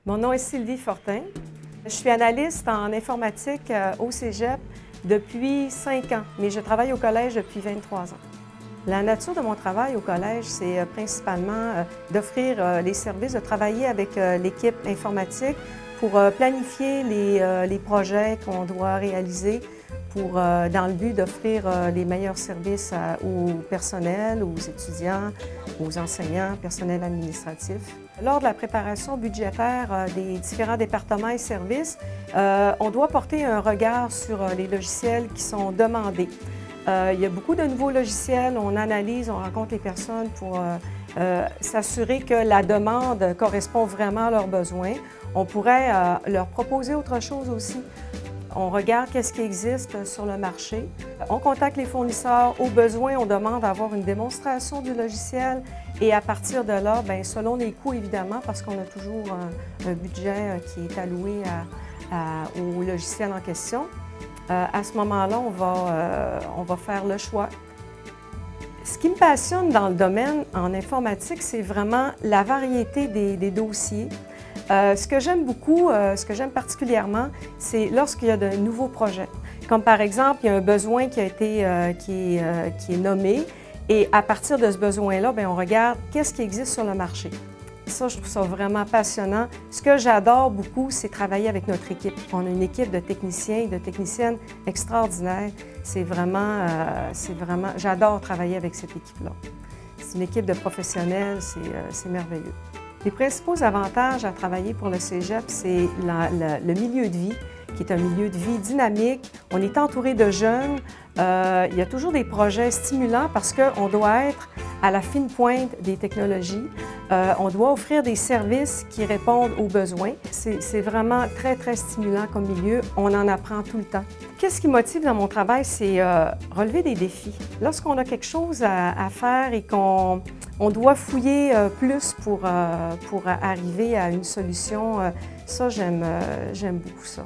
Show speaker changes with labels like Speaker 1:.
Speaker 1: Mon nom est Sylvie Fortin. Je suis analyste en informatique au Cégep depuis 5 ans, mais je travaille au collège depuis 23 ans. La nature de mon travail au collège, c'est principalement d'offrir les services, de travailler avec l'équipe informatique pour planifier les projets qu'on doit réaliser dans le but d'offrir les meilleurs services au personnel, aux étudiants, aux enseignants, personnel administratif. Lors de la préparation budgétaire des différents départements et services, on doit porter un regard sur les logiciels qui sont demandés. Il y a beaucoup de nouveaux logiciels, on analyse, on rencontre les personnes pour s'assurer que la demande correspond vraiment à leurs besoins. On pourrait leur proposer autre chose aussi. On regarde qu'est-ce qui existe sur le marché. On contacte les fournisseurs. Au besoin, on demande d'avoir une démonstration du logiciel et à partir de là, bien, selon les coûts évidemment, parce qu'on a toujours un budget qui est alloué au logiciel en question, à ce moment-là, on va faire le choix. Ce qui me passionne dans le domaine en informatique, c'est vraiment la variété des dossiers. Ce que j'aime beaucoup, ce que j'aime particulièrement, c'est lorsqu'il y a de nouveaux projets. Comme par exemple, il y a un besoin qui est nommé et à partir de ce besoin-là, on regarde qu'est-ce qui existe sur le marché. Ça, je trouve ça vraiment passionnant. Ce que j'adore beaucoup, c'est travailler avec notre équipe. On a une équipe de techniciens et de techniciennes extraordinaires. J'adore travailler avec cette équipe-là. C'est une équipe de professionnels, c'est merveilleux. Les principaux avantages à travailler pour le Cégep, c'est le milieu de vie, qui est un milieu de vie dynamique. On est entouré de jeunes. Il y a toujours des projets stimulants parce qu'on doit être à la fine pointe des technologies. On doit offrir des services qui répondent aux besoins. C'est vraiment très, très stimulant comme milieu. On en apprend tout le temps. Qu'est-ce qui motive dans mon travail? C'est relever des défis. Lorsqu'on a quelque chose à faire et qu'on doit fouiller plus pour arriver à une solution, ça, j'aime beaucoup ça.